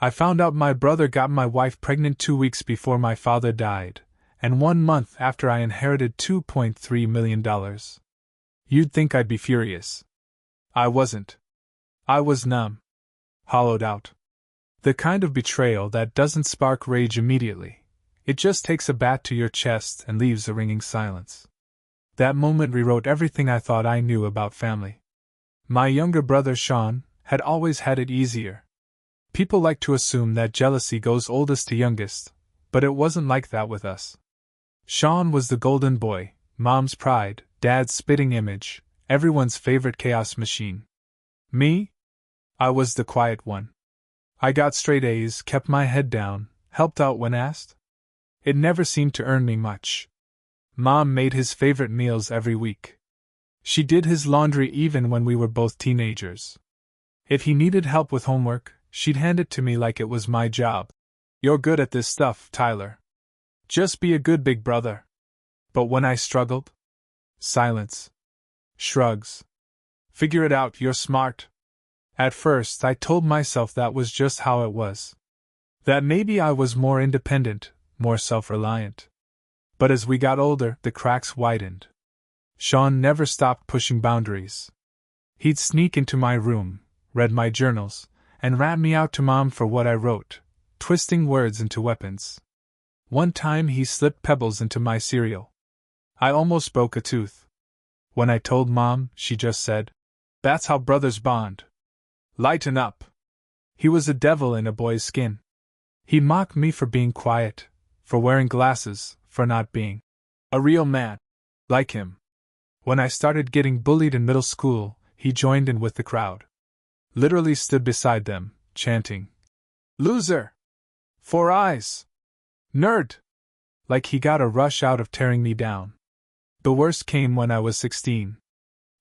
I found out my brother got my wife pregnant 2 weeks before my father died, and 1 month after I inherited $2.3 million. You'd think I'd be furious. I wasn't. I was numb. Hollowed out. The kind of betrayal that doesn't spark rage immediately. It just takes a bat to your chest and leaves a ringing silence. That moment rewrote everything I thought I knew about family. My younger brother Sean had always had it easier. People like to assume that jealousy goes oldest to youngest, but it wasn't like that with us. Sean was the golden boy, Mom's pride, Dad's spitting image, everyone's favorite chaos machine. Me? I was the quiet one. I got straight A's, kept my head down, helped out when asked. It never seemed to earn me much. Mom made his favorite meals every week. She did his laundry even when we were both teenagers. If he needed help with homework, she'd hand it to me like it was my job. You're good at this stuff, Tyler. Just be a good big brother. But when I struggled? Silence. Shrugs. Figure it out, you're smart. At first, I told myself that was just how it was. That maybe I was more independent, more self-reliant. But as we got older, the cracks widened. Sean never stopped pushing boundaries. He'd sneak into my room, read my journals, and rat me out to Mom for what I wrote, twisting words into weapons. One time he slipped pebbles into my cereal. I almost broke a tooth. When I told Mom, she just said, "That's how brothers bond. Lighten up." He was a devil in a boy's skin. He mocked me for being quiet, for wearing glasses, for not being a real man. Like him. When I started getting bullied in middle school, he joined in with the crowd. Literally stood beside them, chanting, "Loser! 4 eyes! Nerd!" Like he got a rush out of tearing me down. The worst came when I was 16.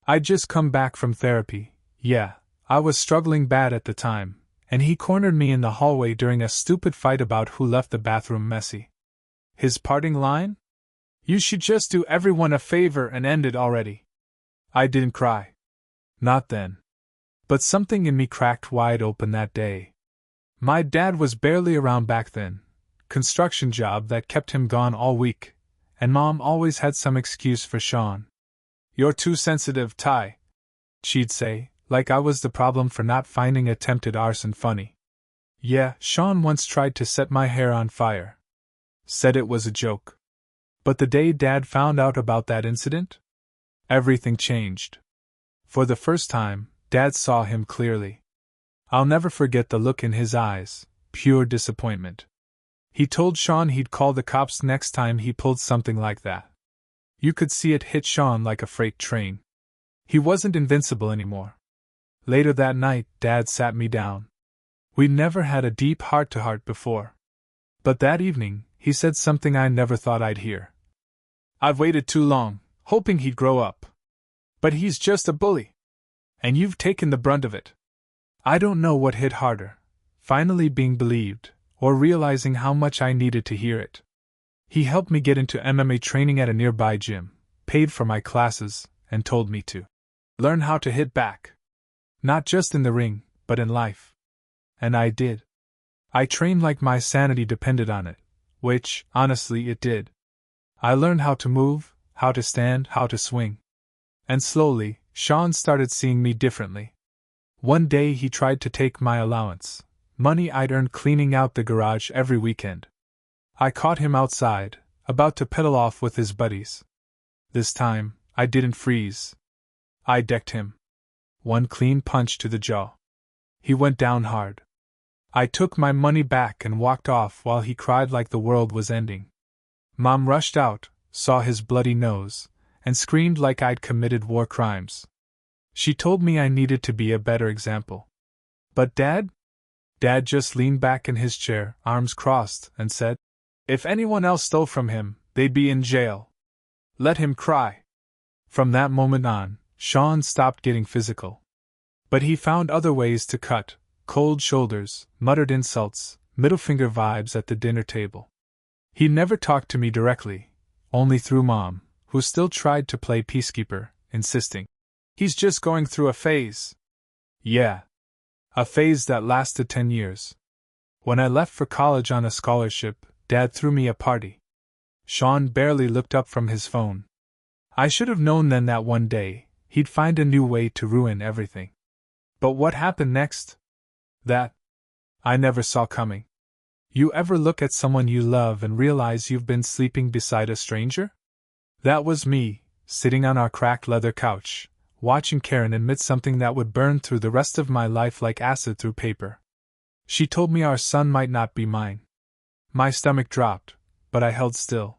I'd just come back from therapy. Yeah, I was struggling bad at the time, and he cornered me in the hallway during a stupid fight about who left the bathroom messy. His parting line? "You should just do everyone a favor and end it already." I didn't cry. Not then. But something in me cracked wide open that day. My dad was barely around back then. Construction job that kept him gone all week, and Mom always had some excuse for Sean. "You're too sensitive, Ty," she'd say, like I was the problem for not finding attempted arson funny. Yeah, Sean once tried to set my hair on fire. Said it was a joke. But the day Dad found out about that incident, everything changed. For the first time, Dad saw him clearly. I'll never forget the look in his eyes, pure disappointment. He told Sean he'd call the cops next time he pulled something like that. You could see it hit Sean like a freight train. He wasn't invincible anymore. Later that night, Dad sat me down. We'd never had a deep heart-to-heart before. But that evening, he said something I never thought I'd hear. "I've waited too long, hoping he'd grow up. But he's just a bully. And you've taken the brunt of it." I don't know what hit harder, finally being believed, or realizing how much I needed to hear it. He helped me get into MMA training at a nearby gym, paid for my classes, and told me to learn how to hit back. Not just in the ring, but in life. And I did. I trained like my sanity depended on it, which, honestly, it did. I learned how to move, how to stand, how to swing. And slowly, Sean started seeing me differently. One day he tried to take my allowance, money I'd earned cleaning out the garage every weekend. I caught him outside, about to pedal off with his buddies. This time, I didn't freeze. I decked him. One clean punch to the jaw. He went down hard. I took my money back and walked off while he cried like the world was ending. Mom rushed out, saw his bloody nose, and screamed like I'd committed war crimes. She told me I needed to be a better example. But Dad? Dad just leaned back in his chair, arms crossed, and said, "If anyone else stole from him, they'd be in jail. Let him cry." From that moment on, Sean stopped getting physical. But he found other ways to cut, cold shoulders, muttered insults, middle finger vibes at the dinner table. He never talked to me directly, only through Mom, who still tried to play peacekeeper, insisting, "He's just going through a phase." Yeah. A phase that lasted 10 years. When I left for college on a scholarship, Dad threw me a party. Sean barely looked up from his phone. I should have known then that one day, he'd find a new way to ruin everything. But what happened next? That I never saw coming. You ever look at someone you love and realize you've been sleeping beside a stranger? That was me, sitting on our cracked leather couch, watching Karen admit something that would burn through the rest of my life like acid through paper. She told me our son might not be mine. My stomach dropped, but I held still.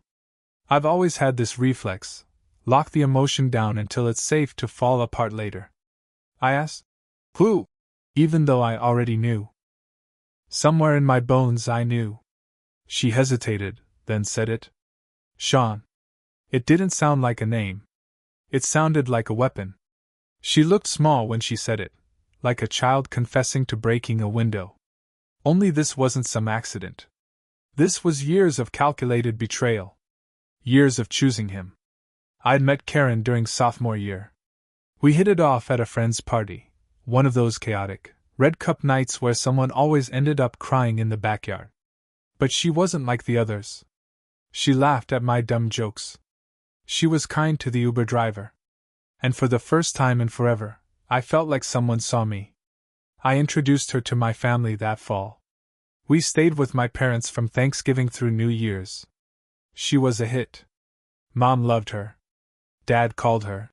I've always had this reflex: lock the emotion down until it's safe to fall apart later. I asked, "Who?" even though I already knew. Somewhere in my bones I knew. She hesitated, then said it. Sean. It didn't sound like a name. It sounded like a weapon. She looked small when she said it, like a child confessing to breaking a window. Only this wasn't some accident. This was years of calculated betrayal. Years of choosing him. I'd met Karen during sophomore year. We hit it off at a friend's party, one of those chaotic, red cup nights where someone always ended up crying in the backyard. But she wasn't like the others. She laughed at my dumb jokes. She was kind to the Uber driver. And for the first time in forever, I felt like someone saw me. I introduced her to my family that fall. We stayed with my parents from Thanksgiving through New Year's. She was a hit. Mom loved her. Dad called her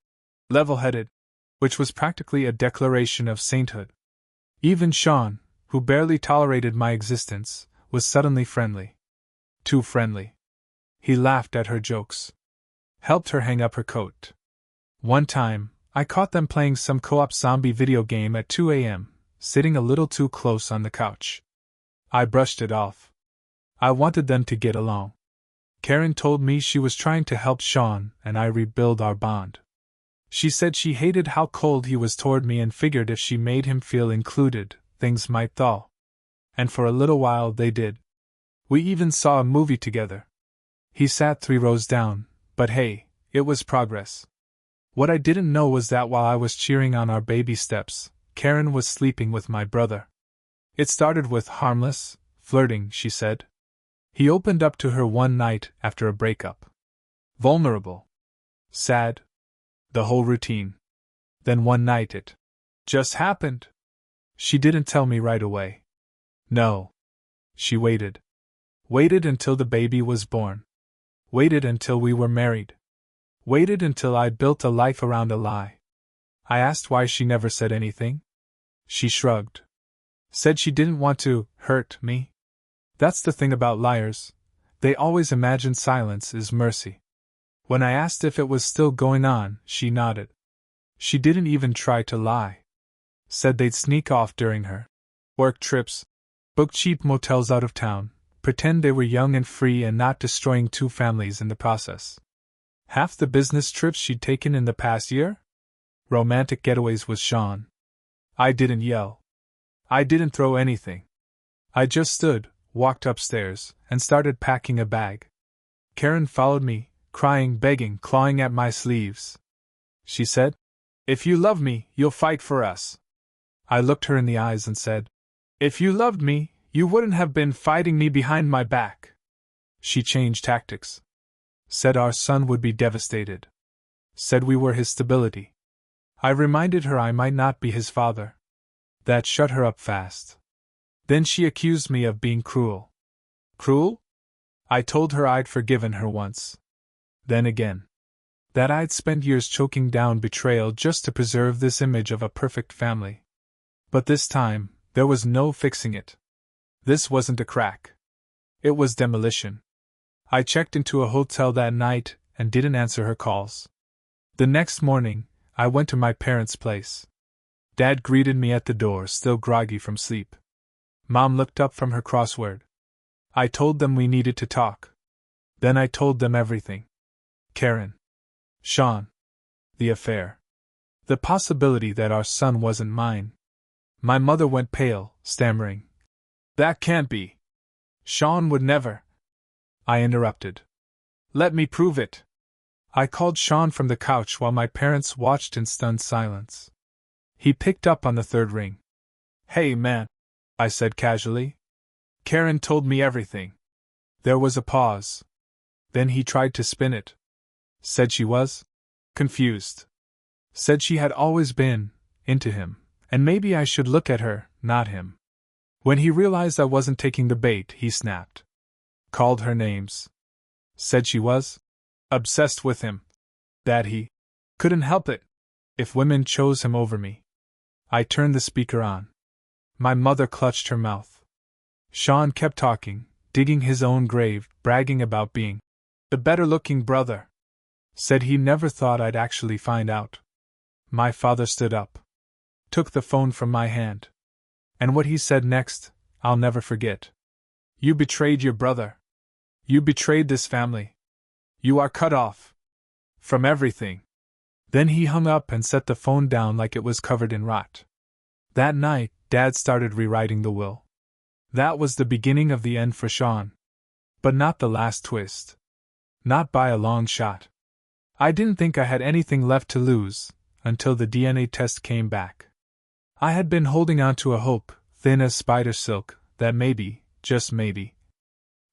level-headed, which was practically a declaration of sainthood. Even Sean, who barely tolerated my existence, was suddenly friendly. Too friendly. He laughed at her jokes. Helped her hang up her coat. One time, I caught them playing some co-op zombie video game at 2 a.m., sitting a little too close on the couch. I brushed it off. I wanted them to get along. Karen told me she was trying to help Sean and I rebuild our bond. She said she hated how cold he was toward me and figured if she made him feel included, things might thaw. And for a little while they did. We even saw a movie together. He sat 3 rows down, but hey, it was progress. What I didn't know was that while I was cheering on our baby steps, Karen was sleeping with my brother. It started with harmless flirting, she said. He opened up to her one night after a breakup. Vulnerable. Sad. The whole routine. Then one night it just happened. She didn't tell me right away. No. She waited. Waited until the baby was born. Waited until we were married. Waited until I'd built a life around a lie. I asked why she never said anything. She shrugged. Said she didn't want to hurt me. That's the thing about liars. They always imagine silence is mercy. When I asked if it was still going on, she nodded. She didn't even try to lie. Said they'd sneak off during her work trips, book cheap motels out of town, pretend they were young and free and not destroying 2 families in the process. Half the business trips she'd taken in the past year? Romantic getaways with Sean. I didn't yell. I didn't throw anything. I just stood, walked upstairs, and started packing a bag. Karen followed me, crying, begging, clawing at my sleeves. She said, "If you love me, you'll fight for us." I looked her in the eyes and said, "If you loved me, you wouldn't have been fighting me behind my back." She changed tactics. Said our son would be devastated. Said we were his stability. I reminded her I might not be his father. That shut her up fast. Then she accused me of being cruel. Cruel? I told her I'd forgiven her once. Then again. That I'd spent years choking down betrayal just to preserve this image of a perfect family. But this time, there was no fixing it. This wasn't a crack. It was demolition. I checked into a hotel that night and didn't answer her calls. The next morning, I went to my parents' place. Dad greeted me at the door, still groggy from sleep. Mom looked up from her crossword. I told them we needed to talk. Then I told them everything. Karen. Sean. The affair. The possibility that our son wasn't mine. My mother went pale, stammering. "That can't be. Sean would never." I interrupted. "Let me prove it." I called Sean from the couch while my parents watched in stunned silence. He picked up on the 3rd ring. "Hey, man," I said casually. Karen told me everything. There was a pause. Then he tried to spin it. Said she was confused. Said she had always been into him, and maybe I should look at her, not him. When he realized I wasn't taking the bait, he snapped. Called her names. Said she was obsessed with him. That he couldn't help it if women chose him over me. I turned the speaker on. My mother clutched her mouth. Sean kept talking, digging his own grave, bragging about being the better-looking brother. Said he never thought I'd actually find out. My father stood up. Took the phone from my hand. And what he said next, I'll never forget. You betrayed your brother. You betrayed this family. You are cut off from everything. Then he hung up and set the phone down like it was covered in rot. That night, Dad started rewriting the will. That was the beginning of the end for Sean. But not the last twist. Not by a long shot. I didn't think I had anything left to lose, until the DNA test came back. I had been holding on to a hope, thin as spider silk, that maybe, just maybe,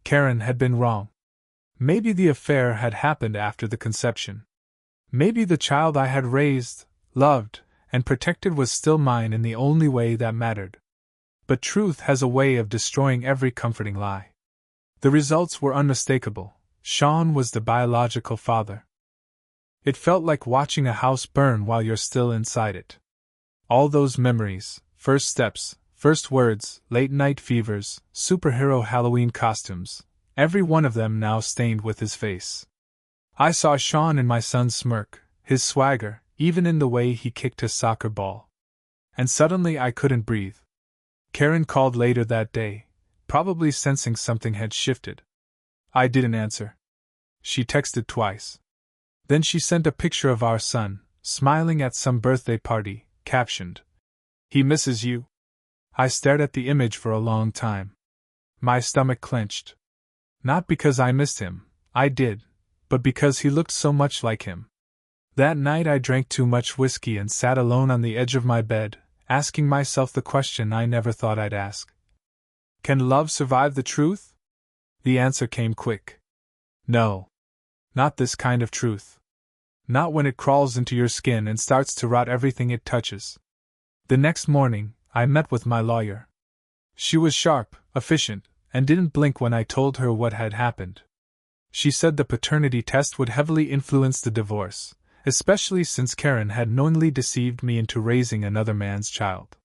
Karen had been wrong. Maybe the affair had happened after the conception. Maybe the child I had raised, loved, and protected was still mine in the only way that mattered. But truth has a way of destroying every comforting lie. The results were unmistakable. Sean was the biological father. It felt like watching a house burn while you're still inside it. All those memories, first steps, first words, late-night fevers, superhero Halloween costumes, every one of them now stained with his face. I saw Sean in my son's smirk, his swagger, even in the way he kicked his soccer ball. And suddenly I couldn't breathe. Karen called later that day, probably sensing something had shifted. I didn't answer. She texted twice. Then she sent a picture of our son, smiling at some birthday party, captioned, "He misses you." I stared at the image for a long time. My stomach clenched. Not because I missed him, I did, but because he looked so much like him. That night I drank too much whiskey and sat alone on the edge of my bed, asking myself the question I never thought I'd ask. Can love survive the truth? The answer came quick. No. Not this kind of truth. Not when it crawls into your skin and starts to rot everything it touches. The next morning, I met with my lawyer. She was sharp, efficient, and didn't blink when I told her what had happened. She said the paternity test would heavily influence the divorce, especially since Karen had knowingly deceived me into raising another man's child.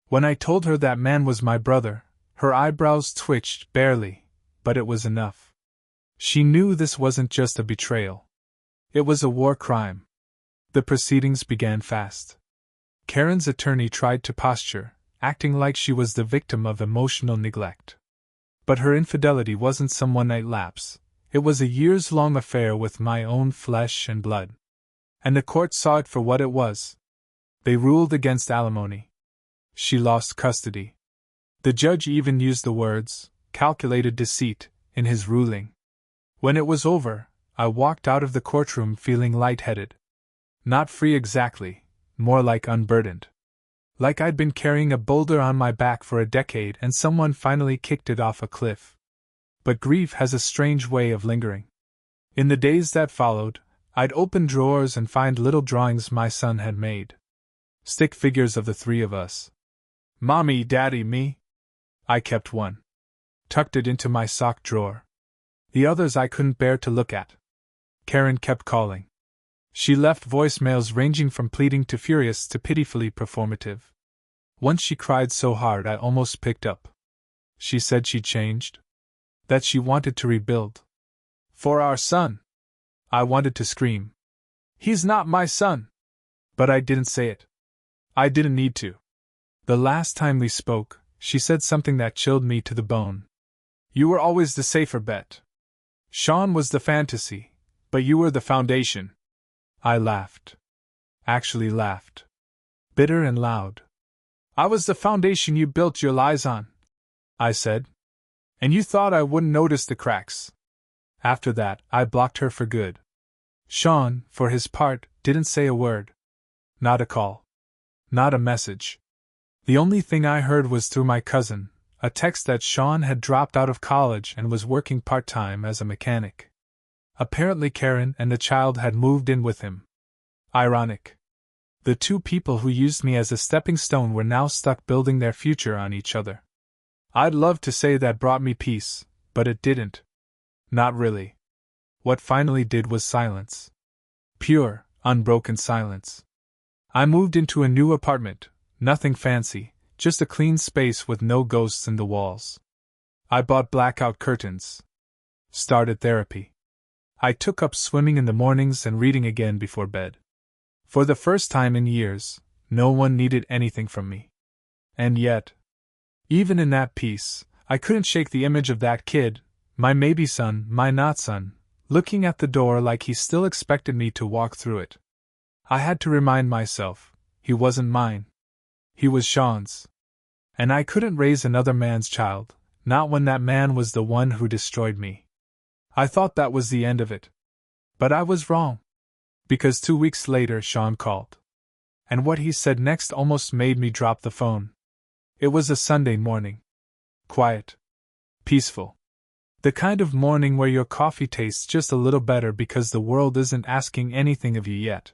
When I told her that man was my brother, her eyebrows twitched barely, but it was enough. She knew this wasn't just a betrayal. It was a war crime. The proceedings began fast. Karen's attorney tried to posture, acting like she was the victim of emotional neglect. But her infidelity wasn't some one-night lapse. It was a years-long affair with my own flesh and blood. And the court saw it for what it was. They ruled against alimony. She lost custody. The judge even used the words, calculated deceit, in his ruling. When it was over, I walked out of the courtroom feeling lightheaded. Not free exactly, more like unburdened. Like I'd been carrying a boulder on my back for a decade and someone finally kicked it off a cliff. But grief has a strange way of lingering. In the days that followed, I'd open drawers and find little drawings my son had made. Stick figures of the three of us. Mommy, Daddy, me. I kept one. Tucked it into my sock drawer. The others I couldn't bear to look at. Karen kept calling. She left voicemails ranging from pleading to furious to pitifully performative. Once she cried so hard I almost picked up. She said she'd changed. That she wanted to rebuild. For our son. I wanted to scream. He's not my son. But I didn't say it. I didn't need to. The last time we spoke, she said something that chilled me to the bone. You were always the safer bet. Sean was the fantasy, but you were the foundation. I laughed. Actually laughed. Bitter and loud. I was the foundation you built your lies on, I said. And you thought I wouldn't notice the cracks. After that, I blocked her for good. Sean, for his part, didn't say a word. Not a call. Not a message. The only thing I heard was through my cousin, A text that Sean had dropped out of college and was working part-time as a mechanic. Apparently Karen and the child had moved in with him. Ironic. The two people who used me as a stepping stone were now stuck building their future on each other. I'd love to say that brought me peace, but it didn't. Not really. What finally did was silence. Pure, unbroken silence. I moved into a new apartment, nothing fancy, just a clean space with no ghosts in the walls. I bought blackout curtains. Started therapy. I took up swimming in the mornings and reading again before bed. For the first time in years, no one needed anything from me. And yet, even in that peace, I couldn't shake the image of that kid, my maybe son, my not son, looking at the door like he still expected me to walk through it. I had to remind myself, he wasn't mine. He was Sean's. And I couldn't raise another man's child, not when that man was the one who destroyed me. I thought that was the end of it. But I was wrong. Because 2 weeks later Sean called. And what he said next almost made me drop the phone. It was a Sunday morning. Quiet. Peaceful. The kind of morning where your coffee tastes just a little better because the world isn't asking anything of you yet.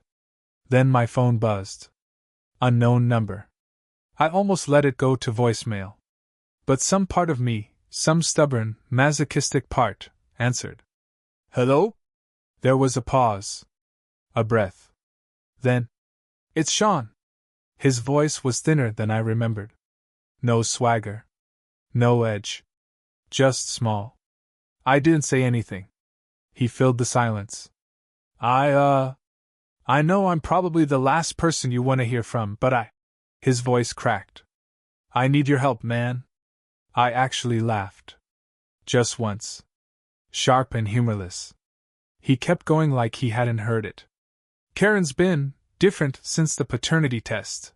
Then my phone buzzed. Unknown number. I almost let it go to voicemail. But some part of me, some stubborn, masochistic part, answered. Hello? There was a pause. A breath. Then, it's Sean. His voice was thinner than I remembered. No swagger. No edge. Just small. I didn't say anything. He filled the silence. I know I'm probably the last person you want to hear from, but His voice cracked. I need your help, man. I actually laughed. Just once. Sharp and humorless. He kept going like he hadn't heard it. Karen's been different since the paternity test.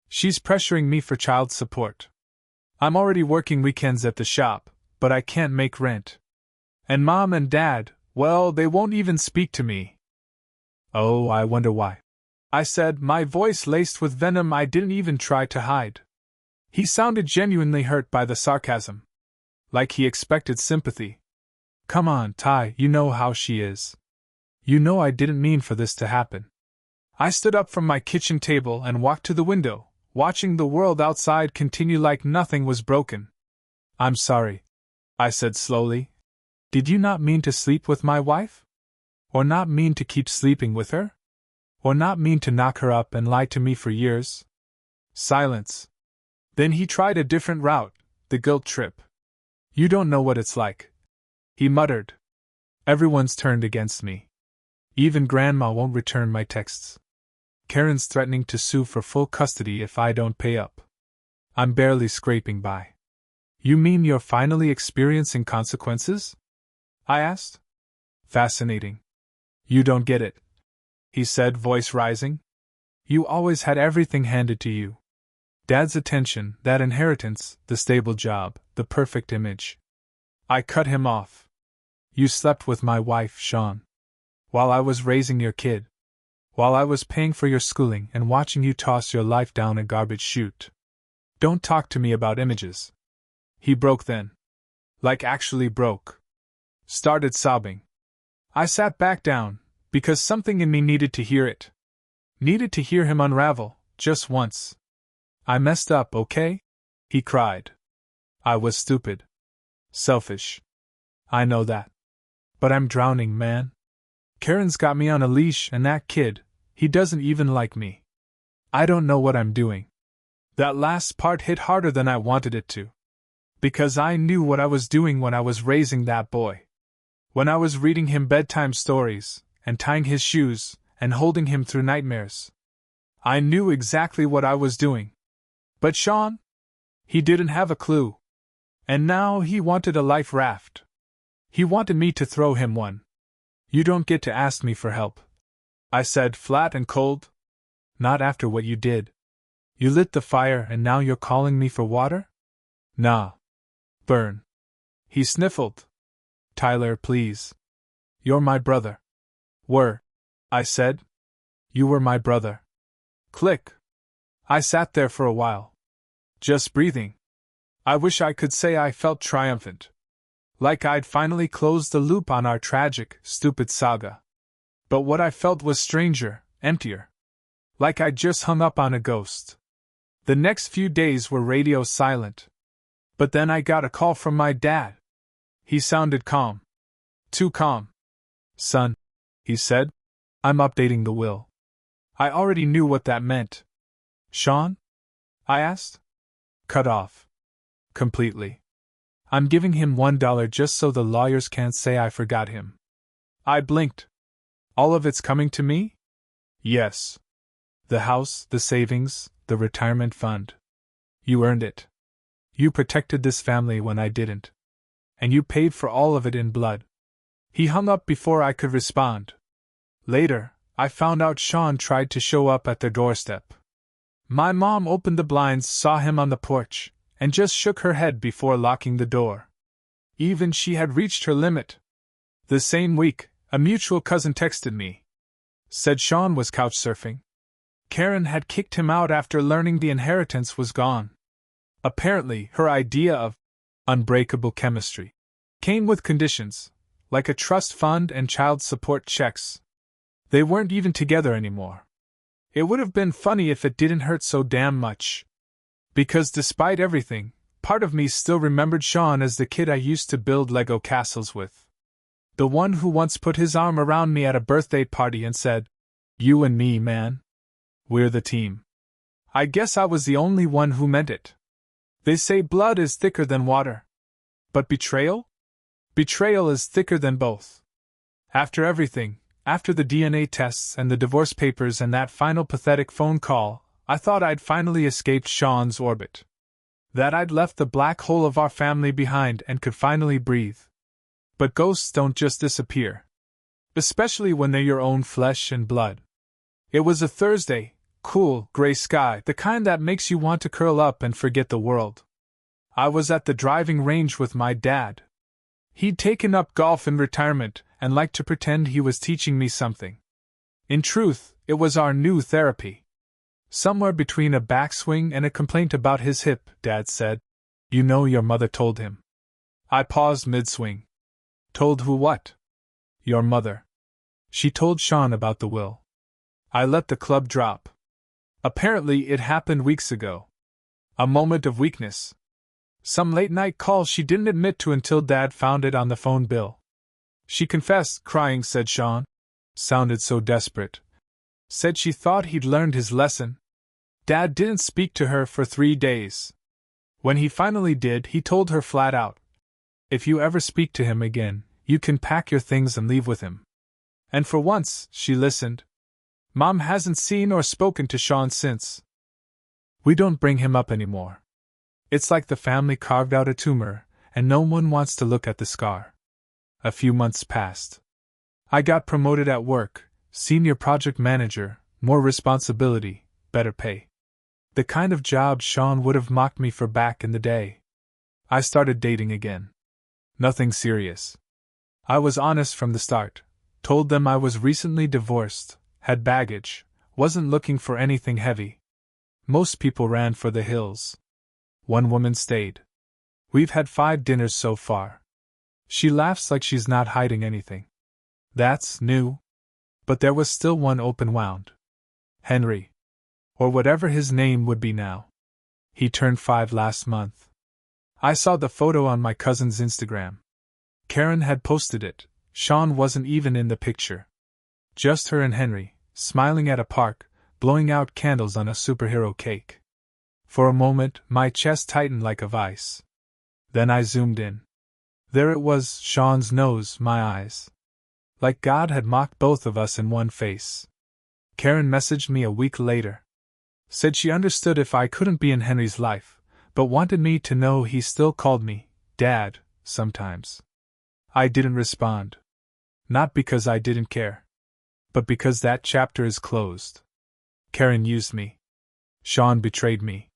She's pressuring me for child support. I'm already working weekends at the shop, but I can't make rent. And Mom and Dad, well, they won't even speak to me. Oh, I wonder why. I said, my voice laced with venom I didn't even try to hide. He sounded genuinely hurt by the sarcasm. Like he expected sympathy. Come on, Ty, you know how she is. You know I didn't mean for this to happen. I stood up from my kitchen table and walked to the window, watching the world outside continue like nothing was broken. I'm sorry, I said slowly. Did you not mean to sleep with my wife? Or not mean to keep sleeping with her? Or not mean to knock her up and lie to me for years? Silence. Then he tried a different route, the guilt trip. You don't know what it's like, he muttered. Everyone's turned against me. Even Grandma won't return my texts. Karen's threatening to sue for full custody if I don't pay up. I'm barely scraping by. You mean you're finally experiencing consequences? I asked. Fascinating. You don't get it, he said, voice rising. You always had everything handed to you. Dad's attention, that inheritance, the stable job, the perfect image. I cut him off. You slept with my wife, Sean. While I was raising your kid. While I was paying for your schooling and watching you toss your life down a garbage chute. Don't talk to me about images. He broke then. Like actually broke. Started sobbing. I sat back down, because something in me needed to hear it. Needed to hear him unravel, just once. I messed up, okay? He cried. I was stupid. Selfish. I know that. But I'm drowning, man. Karen's got me on a leash and that kid, he doesn't even like me. I don't know what I'm doing. That last part hit harder than I wanted it to. Because I knew what I was doing when I was raising that boy. When I was reading him bedtime stories, and tying his shoes, and holding him through nightmares. I knew exactly what I was doing. But Sean? He didn't have a clue. And now he wanted a life raft. He wanted me to throw him one. You don't get to ask me for help, I said, flat and cold. Not after what you did. You lit the fire and now you're calling me for water? Nah. Burn. He sniffled. Tyler, please. You're my brother. Were, I said. You were my brother. Click. I sat there for a while. Just breathing. I wish I could say I felt triumphant. Like I'd finally closed the loop on our tragic, stupid saga. But what I felt was stranger, emptier. Like I'd just hung up on a ghost. The next few days were radio silent. But then I got a call from my dad. He sounded calm. Too calm. "Son," he said, "I'm updating the will." I already knew what that meant. "Sean?" I asked. "Cut off. Completely. I'm giving him $1 just so the lawyers can't say I forgot him." I blinked. "All of it's coming to me?" "Yes. The house, the savings, the retirement fund. You earned it. You protected this family when I didn't. And you paid for all of it in blood." He hung up before I could respond. Later, I found out Sean tried to show up at their doorstep. My mom opened the blinds, saw him on the porch, and just shook her head before locking the door. Even she had reached her limit. The same week, a mutual cousin texted me. Said Sean was couch surfing. Karen had kicked him out after learning the inheritance was gone. Apparently, her idea of unbreakable chemistry came with conditions, like a trust fund and child support checks. They weren't even together anymore. It would have been funny if it didn't hurt so damn much. Because despite everything, part of me still remembered Sean as the kid I used to build Lego castles with. The one who once put his arm around me at a birthday party and said, "You and me, man. We're the team." I guess I was the only one who meant it. They say blood is thicker than water. But betrayal? Betrayal is thicker than both. After everything, after the DNA tests and the divorce papers and that final pathetic phone call, I thought I'd finally escaped Sean's orbit. That I'd left the black hole of our family behind and could finally breathe. But ghosts don't just disappear. Especially when they're your own flesh and blood. It was a Thursday, cool, gray sky, the kind that makes you want to curl up and forget the world. I was at the driving range with my dad. He'd taken up golf in retirement and liked to pretend he was teaching me something. In truth, it was our new therapy. Somewhere between a backswing and a complaint about his hip, Dad said, "You know your mother told him." I paused mid-swing. "Told who what?" "Your mother. She told Sean about the will." I let the club drop. Apparently it happened weeks ago. A moment of weakness. Some late-night call she didn't admit to until Dad found it on the phone bill. She confessed, crying, said Sean. Sounded so desperate. Said she thought he'd learned his lesson. Dad didn't speak to her for 3 days. When he finally did, he told her flat out, "If you ever speak to him again, you can pack your things and leave with him." And for once, she listened. Mom hasn't seen or spoken to Sean since. We don't bring him up anymore. It's like the family carved out a tumor, and no one wants to look at the scar. A few months passed. I got promoted at work, senior project manager, more responsibility, better pay. The kind of job Sean would have mocked me for back in the day. I started dating again. Nothing serious. I was honest from the start, told them I was recently divorced, had baggage, wasn't looking for anything heavy. Most people ran for the hills. One woman stayed. We've had 5 dinners so far. She laughs like she's not hiding anything. That's new. But there was still one open wound. Henry. Or whatever his name would be now. He turned 5 last month. I saw the photo on my cousin's Instagram. Karen had posted it. Sean wasn't even in the picture. Just her and Henry, smiling at a park, blowing out candles on a superhero cake. For a moment, my chest tightened like a vice. Then I zoomed in. There it was, Sean's nose, my eyes. Like God had mocked both of us in one face. Karen messaged me a week later. Said she understood if I couldn't be in Henry's life, but wanted me to know he still called me Dad, sometimes. I didn't respond. Not because I didn't care. But because that chapter is closed. Karen used me. Sean betrayed me.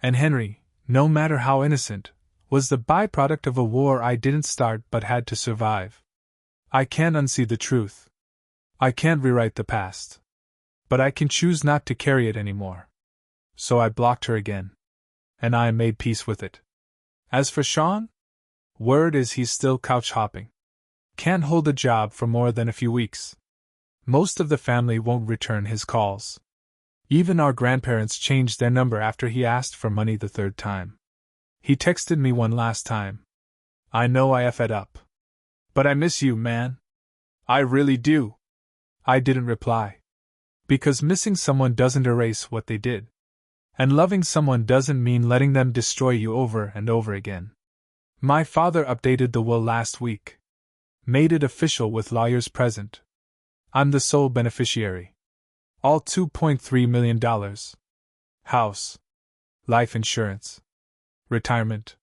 And Henry, no matter how innocent, was the byproduct of a war I didn't start but had to survive. I can't unsee the truth. I can't rewrite the past. But I can choose not to carry it anymore. So I blocked her again. And I made peace with it. As for Sean, word is he's still couch hopping. Can't hold a job for more than a few weeks. Most of the family won't return his calls. Even our grandparents changed their number after he asked for money the third time. He texted me one last time. I know I effed up. But I miss you, man. I really do. I didn't reply. Because missing someone doesn't erase what they did. And loving someone doesn't mean letting them destroy you over and over again. My father updated the will last week. Made it official with lawyers present. I'm the sole beneficiary. All $2.3 million. House. Life insurance. Retirement.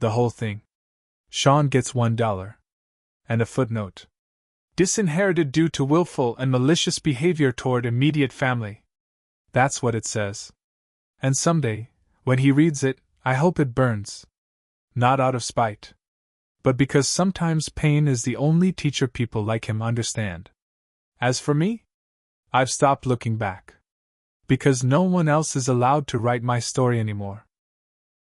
The whole thing. Sean gets $1. And a footnote. Disinherited due to willful and malicious behavior toward immediate family. That's what it says. And someday, when he reads it, I hope it burns. Not out of spite. But because sometimes pain is the only teacher people like him understand. As for me, I've stopped looking back. Because no one else is allowed to write my story anymore.